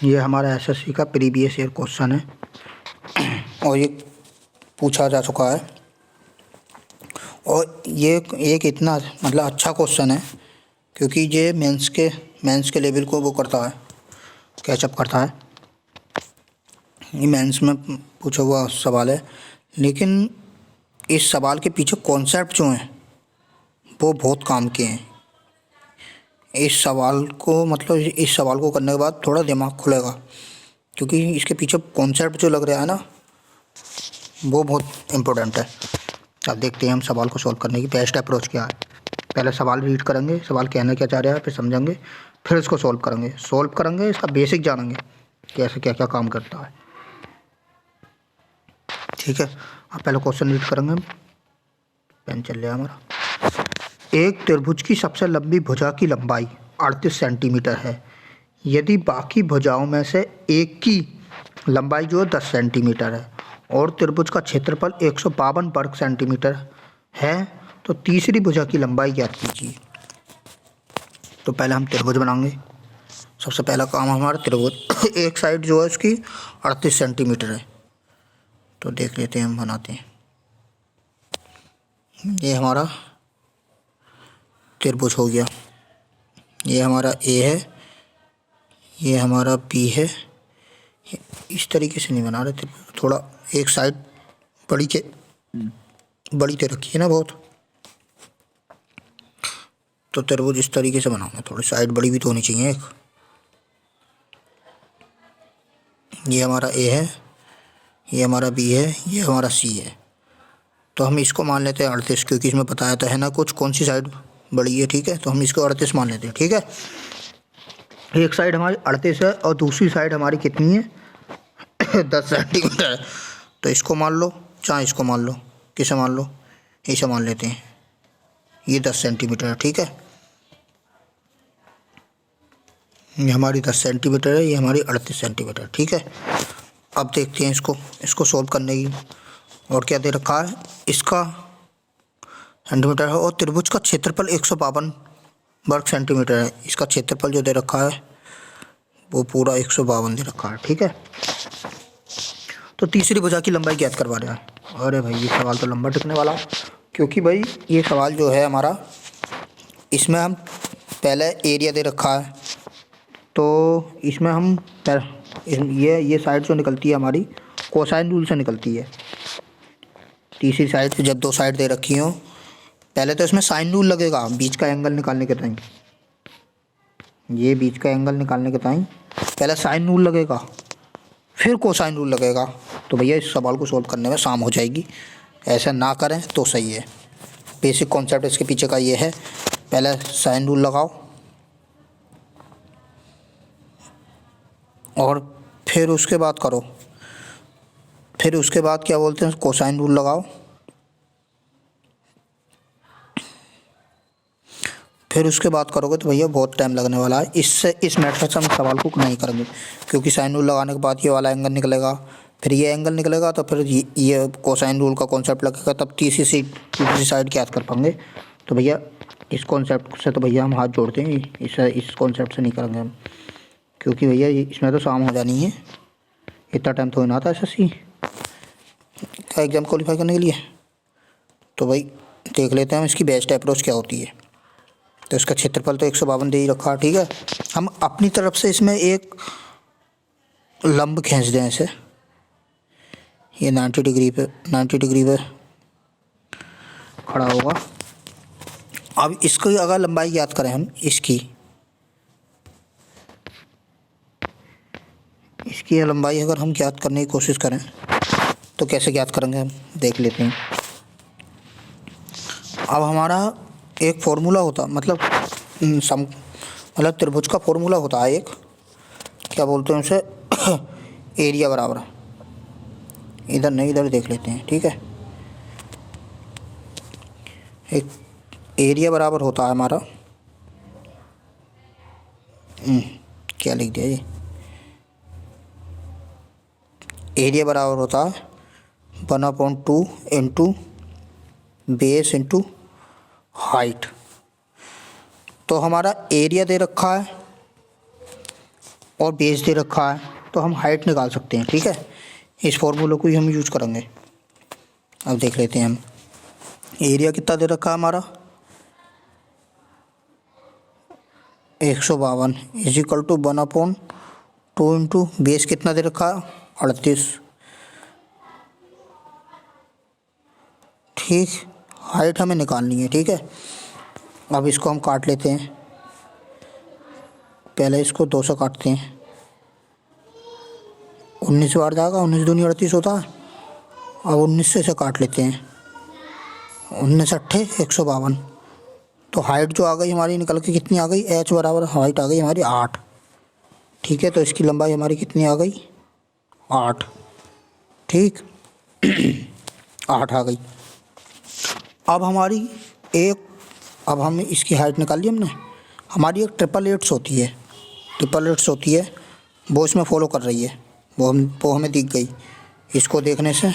ये हमारा एसएससी का प्रीवियस ईयर क्वेश्चन है और ये पूछा जा चुका है और ये एक इतना मतलब अच्छा क्वेश्चन है क्योंकि ये मेंस के लेवल को वो करता है, कैचअप करता है। ये मेंस में पूछा हुआ सवाल है, लेकिन इस सवाल के पीछे कॉन्सेप्ट जो हैं वो बहुत काम के हैं। इस सवाल को करने के बाद थोड़ा दिमाग खुलेगा क्योंकि इसके पीछे कॉन्सेप्ट जो लग रहा है ना वो बहुत इम्पोर्टेंट है। अब देखते हैं हम सवाल को सॉल्व करने की बेस्ट अप्रोच क्या है। पहले सवाल रीड करेंगे, सवाल कहना क्या चाह रहा है, फिर समझेंगे, फिर इसको सॉल्व करेंगे, इसका बेसिक जानेंगे कैसे क्या क्या काम करता है। ठीक है, अब पहले क्वेश्चन रीड करेंगे हम। पेन चल रहा है हमारा। एक त्रिभुज की सबसे लंबी भुजा की लंबाई 38 सेंटीमीटर है। यदि बाकी भुजाओं में से एक की लंबाई जो है 10 सेंटीमीटर है और त्रिभुज का क्षेत्रफल 152 वर्ग सेंटीमीटर है तो तीसरी भुजा की लंबाई ज्ञात कीजिए। तो पहले हम त्रिभुज बनाएंगे। सबसे पहला काम हमारा त्रिभुज एक साइड जो है उसकी 38 सेंटीमीटर है, तो देख लेते हैं हम बनाते हैं। ये हमारा त्रिभुज हो गया। ये हमारा ए है, ये हमारा बी है। इस तरीके से नहीं बना रहे थे, थोड़ा एक साइड बड़ी तो रखी है ना बहुत, तो त्रिभुज इस तरीके से बनाऊंगा। थोड़ी साइड बड़ी भी तो होनी चाहिए एक। ये हमारा ए है, ये हमारा बी है, ये हमारा सी है। तो हम इसको मान लेते हैं 38 क्योंकि इसमें बताया तो है ना कुछ कौन सी साइड बड़ी है। ठीक है, तो हम इसको 38 मान लेते हैं। ठीक है, एक साइड हमारी 38 है और दूसरी साइड हमारी कितनी है 10 सेंटीमीटर है। तो इसको मान लो, चाहे इसको मान लो, किसे मान लो, इसे मान लेते हैं। ये 10 सेंटीमीटर है। ठीक है, ये हमारी 10 सेंटीमीटर है, ये हमारी 38 सेंटीमीटर। ठीक है, अब देखते हैं इसको सॉल्व करने की। और क्या दे रखा है, इसका सेंटीमीटर है और त्रिभुज का क्षेत्रफल 152 वर्ग सेंटीमीटर है। इसका क्षेत्रफल जो दे रखा है वो पूरा 152 दे रखा है। ठीक है, तो तीसरी भुजा की लंबाई ज्ञात करवा रहा है। अरे भाई ये सवाल तो लंबा टिकने वाला, क्योंकि भाई ये सवाल जो है हमारा, इसमें हम पहले एरिया दे रखा है, तो इसमें हम ये साइड जो निकलती है हमारी कोसाइन रूल से निकलती है। तीसरी साइड से जब दो साइड दे रखी हो, पहले तो इसमें साइन रूल लगेगा बीच का एंगल निकालने के टाइम। ये बीच का एंगल निकालने के टाइम पहले साइन रूल लगेगा, फिर कोसाइन रूल लगेगा। तो भैया इस सवाल को सॉल्व करने में शाम हो जाएगी। ऐसा ना करें तो सही है। बेसिक कॉन्सेप्ट इसके पीछे का ये है, पहले साइन रूल लगाओ और फिर उसके बाद करो, फिर उसके बाद क्या बोलते हैं कोसाइन रूल लगाओ, फिर उसके बाद करोगे तो भैया बहुत टाइम लगने वाला है। इस मेथड से हम सवाल को नहीं करेंगे क्योंकि साइन रूल लगाने के बाद ये वाला एंगल निकलेगा, फिर ये एंगल निकलेगा, तो फिर ये कोसाइन रूल का कॉन्सेप्ट लगेगा, तब तीसरी साइड याद कर पाएंगे। तो भैया इस कॉन्सेप्ट से तो भैया हम हाथ जोड़ते हैं, इस कॉन्सेप्ट से नहीं करेंगे हम, क्योंकि भैया इसमें तो शाम हो जानी है। इतना टाइम तो ना था एसएससी का एग्ज़ाम क्वालिफाई करने के लिए। तो भाई देख लेते हैं हम इसकी बेस्ट अप्रोच क्या होती है। तो इसका क्षेत्रफल तो 152 दे ही रखा है। ठीक है, हम अपनी तरफ से इसमें एक लंब खींच दें ऐसे, ये 90 डिग्री पे खड़ा होगा। अब इसकी अगर लंबाई याद करें हम, इसकी लंबाई अगर हम ज्ञात करने की कोशिश करें तो कैसे ज्ञात करेंगे हम देख लेते हैं। अब हमारा एक फार्मूला होता, मतलब त्रिभुज का फार्मूला होता है एक, क्या बोलते हैं उसे एरिया बराबर, इधर नहीं इधर देख लेते हैं। ठीक है, एक एरिया बराबर होता है हमारा, क्या लिख दिया ये, एरिया बराबर होता है 1/2 इंटू बेस इंटू हाइट। तो हमारा एरिया दे रखा है और बेस दे रखा है, तो हम हाइट निकाल सकते हैं। ठीक है, इस फॉर्मूले को ही हम यूज करेंगे। अब देख लेते हैं हम, एरिया कितना दे रखा है हमारा 152 is equal to 1/2 into base कितना दे रखा है 38। ठीक, हाइट हमें निकालनी है। ठीक है, अब इसको हम काट लेते हैं। पहले इसको 2 से काटते हैं, 19 बार जाएगा, 19 दूनी 38 होता है। अब 19 से काट लेते हैं, 19 अट्ठे 152। तो हाइट जो आ गई हमारी निकल के कितनी आ गई, h बराबर हाइट आ गई हमारी 8। ठीक है, तो इसकी लंबाई हमारी कितनी आ गई 8। ठीक 8 आ गई। अब हमारी अब हम इसकी हाइट निकाल ली हमने। हमारी एक 888 होती है, 888 होती है, वो इसमें फॉलो कर रही है, वो हमें दिख गई। इसको देखने से,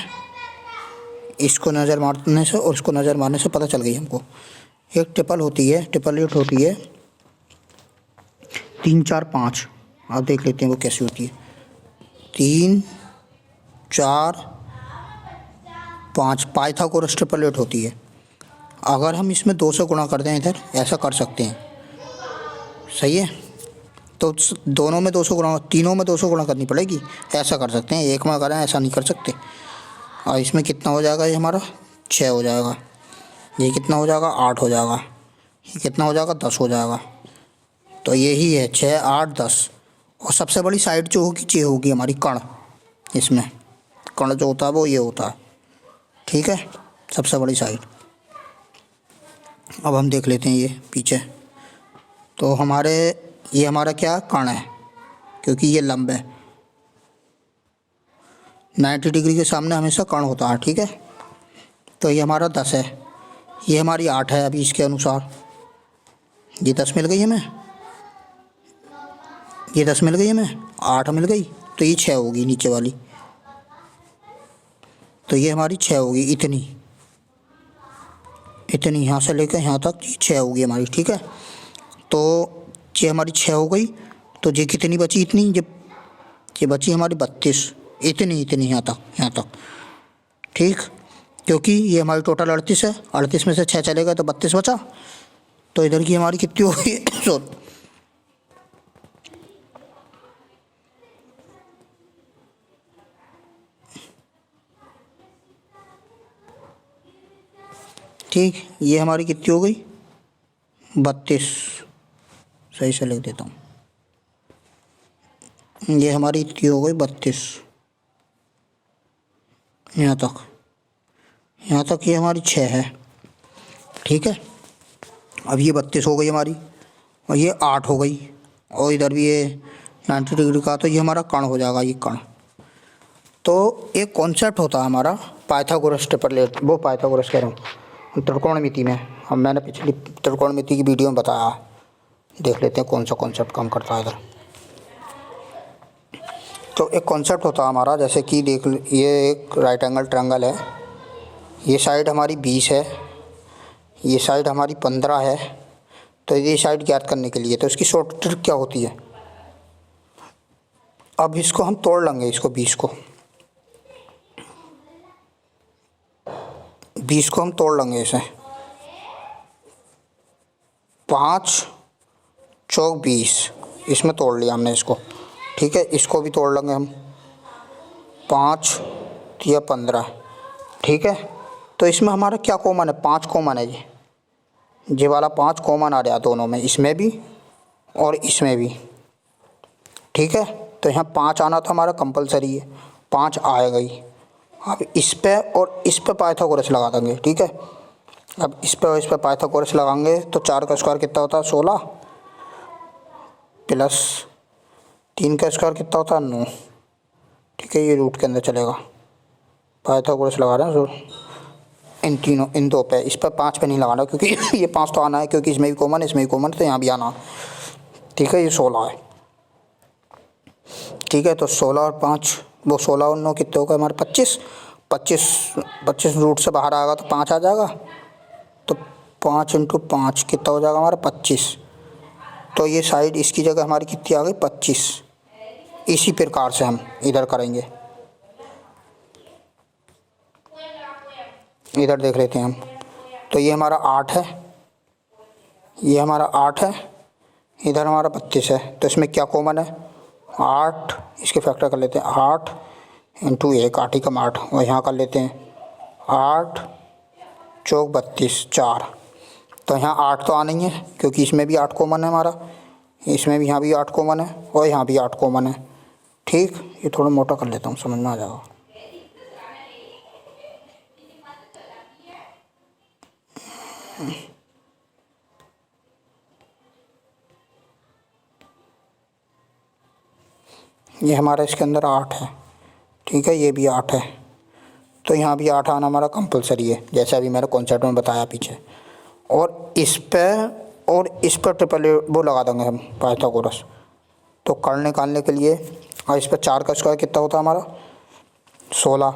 इसको नज़र मारने से और इसको नज़र मारने से पता चल गई हमको। एक 888 होती है 3 4 5। आप देख लेते हैं वो कैसी होती है। 3 4 5 पाइथागोरस 888 होती है। अगर हम इसमें 2 से गुणा कर दें, इधर ऐसा कर सकते हैं, सही है। तो दोनों में 200 गुणा, तीनों में 200 गुणा करनी पड़ेगी, ऐसा कर सकते हैं। एक में करें ऐसा नहीं कर सकते। और इसमें कितना हो जाएगा, ये हमारा 6 हो जाएगा, ये कितना हो जाएगा 8 हो जाएगा, ये कितना हो जाएगा 10 हो जाएगा। तो यही है 6 8 10। और सबसे बड़ी साइड जो होगी ये होगी हमारी कण। इसमें कण जो होता है वो ये होता है। ठीक है, सबसे बड़ी साइड। अब हम देख लेते हैं ये पीछे। तो ये हमारा क्या कण है, क्योंकि ये लंब है, 90 डिग्री के सामने हमेशा कण होता है। ठीक है, तो ये हमारा 10 है, ये हमारी 8 है। अभी इसके अनुसार ये 10 मिल गई हमें, ये 10 मिल गई हमें, 8 मिल गई, तो ये 6 होगी नीचे वाली। तो ये हमारी 6 होगी, इतनी यहाँ से लेकर यहाँ तक 6 होगी हमारी। ठीक है, तो ये हमारी 6 हो गई। तो ये कितनी बची, इतनी, ये बची हमारी 32, इतनी यहाँ तक। ठीक, क्योंकि ये हमारी टोटल 38 है, 38 में से 6 चले गए तो 32 बचा। तो इधर की हमारी कितनी होगी सॉरी, ठीक, ये हमारी कितनी हो गई 32। सही से लिख देता हूँ, ये हमारी इतनी हो गई 32 यहाँ तक ये हमारी 6 है। ठीक है, अब ये 32 हो गई हमारी, और ये 8 हो गई, और इधर भी ये 90 डिग्री का, तो ये हमारा कण हो जाएगा, ये कण। तो एक कॉन्सेप्ट होता है हमारा पाइथागोरस ट्रिपलेट, वो पाइथागोरस कह रहा हूँ त्रिकोणमिति में। अब मैंने पिछली त्रिकोणमिति की वीडियो में बताया, देख लेते हैं कौन सा कॉन्सेप्ट काम करता है इधर। तो एक कॉन्सेप्ट होता है हमारा, जैसे कि देख, ये एक राइट एंगल ट्रायंगल है, ये साइड हमारी 20 है, ये साइड हमारी 15 है। तो ये साइड ज्ञात करने के लिए तो इसकी शॉर्ट ट्रिक क्या होती है, अब इसको हम तोड़ लेंगे, इसको 20 को हम तोड़ लेंगे इसे। 5 चौक 20, इसमें तोड़ लिया हमने इसको। ठीक है, इसको भी तोड़ लेंगे हम, 5 या 15। ठीक है, तो इसमें हमारा क्या कॉमन है, 5 कॉमन है। ये वाला 5 कॉमन आ रहा दोनों में, इसमें भी और इसमें भी। ठीक है, तो यहाँ 5 आना तो हमारा कंपलसरी है, 5 आएगा ही। अब इस पे और इस पे पाइथागोरस लगा देंगे। ठीक है, अब इस पे और इस पे पाइथागोरस लगाएंगे तो 4 का स्क्वायर कितना होता है 16, प्लस 3 का स्क्वायर कितना होता है 9। ठीक है, ये रूट के अंदर चलेगा, पाइथागोरस लगा रहे हैं इन दो पे, इस पर 5 पे नहीं लगाना, क्योंकि ये 5 तो आना है, क्योंकि इसमें भी कॉमन है, इसमें भी कॉमन है, तो यहाँ भी आना। ठीक है, ये 16 है। ठीक है, तो 16 और 5, वो 16 और 9 कितने होगा हमारे 25 रूट से बाहर आएगा तो 5 आ जाएगा। तो 5 × 5 कितना हो जाएगा हमारा 25। तो ये साइड इसकी जगह हमारी कितनी आ गई 25। इसी प्रकार से हम इधर करेंगे। इधर देख लेते हैं हम। तो ये हमारा 8 है, ये हमारा 8 है, इधर हमारा 32 है। तो इसमें क्या कॉमन है? 8, इसके फैक्टर कर लेते हैं। 8 इंटू 1, 8 ही कम 8, और यहाँ कर लेते हैं 8 चौक 32, 4। तो यहाँ 8 तो आना ही है क्योंकि इसमें भी 8 कॉमन है हमारा, इसमें भी, यहाँ भी 8 कॉमन है और यहाँ भी 8 कॉमन है। ठीक, ये थोड़ा मोटा कर लेता हूँ, समझ में आ जाएगा। ये हमारा इसके अंदर 8 है, ठीक है, ये भी 8 है। तो यहाँ भी 8 आना हमारा कंपलसरी है, जैसे अभी मैंने कॉन्सेप्ट में बताया पीछे। और इस पर ट्रिपल वो लगा देंगे हम पाइथागोरस। तो कर्ण निकालने के लिए, और इस पर 4 का स्क्वायर कितना होता है हमारा? 16,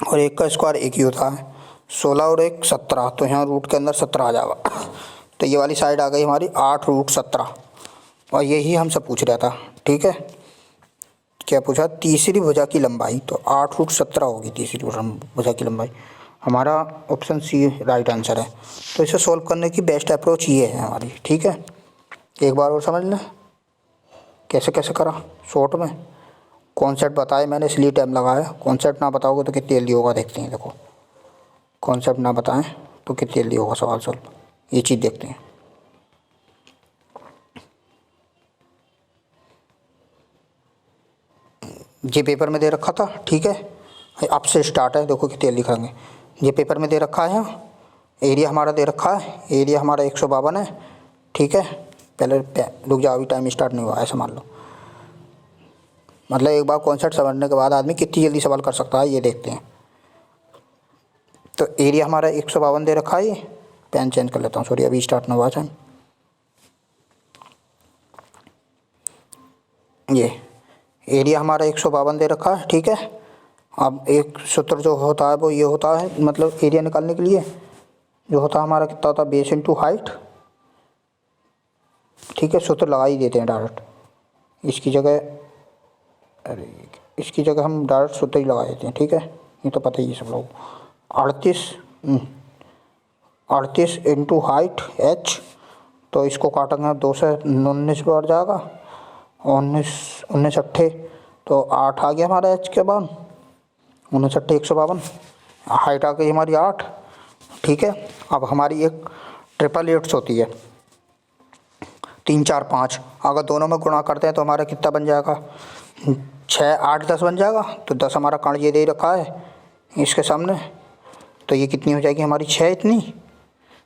और 1 का स्क्वायर 1 ही होता है। 16 और 1 17, तो यहाँ रूट के अंदर 17 आ जाएगा। तो ये वाली साइड आ गई हमारी 8 रूट 17, और यही हमसे पूछ रहा था। ठीक है, क्या पूछा? तीसरी भुजा की लंबाई। तो 8 रूट 17 होगी तीसरी भुजा की लंबाई। हमारा ऑप्शन सी राइट आंसर है। तो इसे सॉल्व करने की बेस्ट अप्रोच ये है हमारी। ठीक है, एक बार और समझ लें कैसे कैसे करा शॉर्ट में। कॉन्सेप्ट बताए मैंने इसलिए टाइम लगाया, कॉन्सेप्ट ना बताओगे तो कितनी जल्दी होगा देखते हैं। देखो, कॉन्सेप्ट ना बताएं तो कितनी जल्दी होगा सवाल सॉल्व, ये चीज़ देखते हैं। ये पेपर में दे रखा था, ठीक है, अब से स्टार्ट है। देखो कितनी जल्दी लिखेंगे। ये पेपर में दे रखा है, यहाँ एरिया हमारा दे रखा है, एरिया हमारा 152 है। ठीक है, पहले रुक जाओ, अभी टाइम स्टार्ट नहीं हुआ, ऐसा मान लो। मतलब एक बार कॉन्सेप्ट समझने के बाद आदमी कितनी जल्दी सवाल कर सकता है, ये देखते हैं। तो एरिया हमारा 152 दे रखा है। ये पेन चेंज कर लेता हूँ, सॉरी अभी स्टार्ट नहीं हुआ टाइम। ये एरिया हमारा 152 दे रखा है, ठीक है। अब एक सूत्र जो होता है वो ये होता है, मतलब एरिया निकालने के लिए जो होता है हमारा कितना होता है? Base into height. ठीक है, सूत्र लगा ही देते हैं डायरेक्ट। इसकी जगह, अरे इसकी जगह हम डायरेक्ट सूत्र ही लगा देते हैं। ठीक है, ये तो पता ही है सब लोग। 38 इंटू हाइट h। तो इसको काटेंगे 2 से 19 बढ़ जाएगा, 19 अट्ठे तो 8 आ गया हमारा h के बाद, 19 अट्ठे 152, हाइट आ गई हमारी 8। ठीक है, अब हमारी एक 888 होती है, 3 4 5। अगर दोनों में गुणा करते हैं तो हमारा कितना बन जाएगा? 6 8 10 बन जाएगा। तो 10 हमारा कर्ण ये दे रखा है इसके सामने। तो ये कितनी हो जाएगी हमारी? 6 इतनी।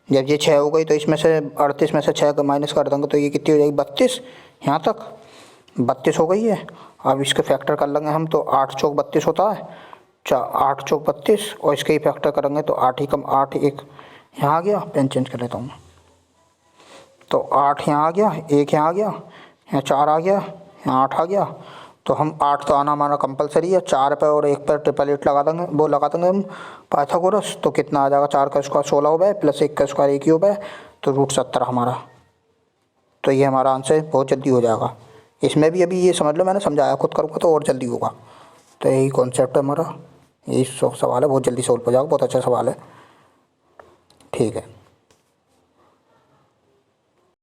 जब ये 6 हो गई तो इसमें से 38 में से 6 का माइनस कर देंगे तो ये कितनी हो जाएगी? 32। यहाँ तक 32 हो गई है। अब इसके फैक्टर कर लेंगे हम, तो 8 चौक 32 होता है, 8 चौक 32, और इसके ही फैक्टर करेंगे तो 8 ही कम 8, 1 यहाँ आ गया। पेन चेंज कर लेता हूँ। तो 8 यहाँ आ गया, 1 यहाँ आ गया, यहाँ 4 आ गया, यहाँ 8 आ गया। तो हम 8 तो आना हमारा कंपलसरी है। 4 पे और 1 पर 888 लगा देंगे, वो लगा देंगे हम पाइथागोरस। तो कितना आ जाएगा? 4 का स्क्वायर 16 हो गया, प्लस 1 का स्क्वायर 1 ही हो गया, तो रूट 70 हमारा। तो ये हमारा आंसर बहुत जल्दी हो जाएगा। इसमें भी अभी ये समझ लो मैंने समझाया, खुद करूँगा तो और जल्दी होगा। तो यही कॉन्सेप्ट है हमारा, यही सवाल है, बहुत जल्दी सॉल्व हो जाएगा, बहुत अच्छा सवाल है। ठीक है।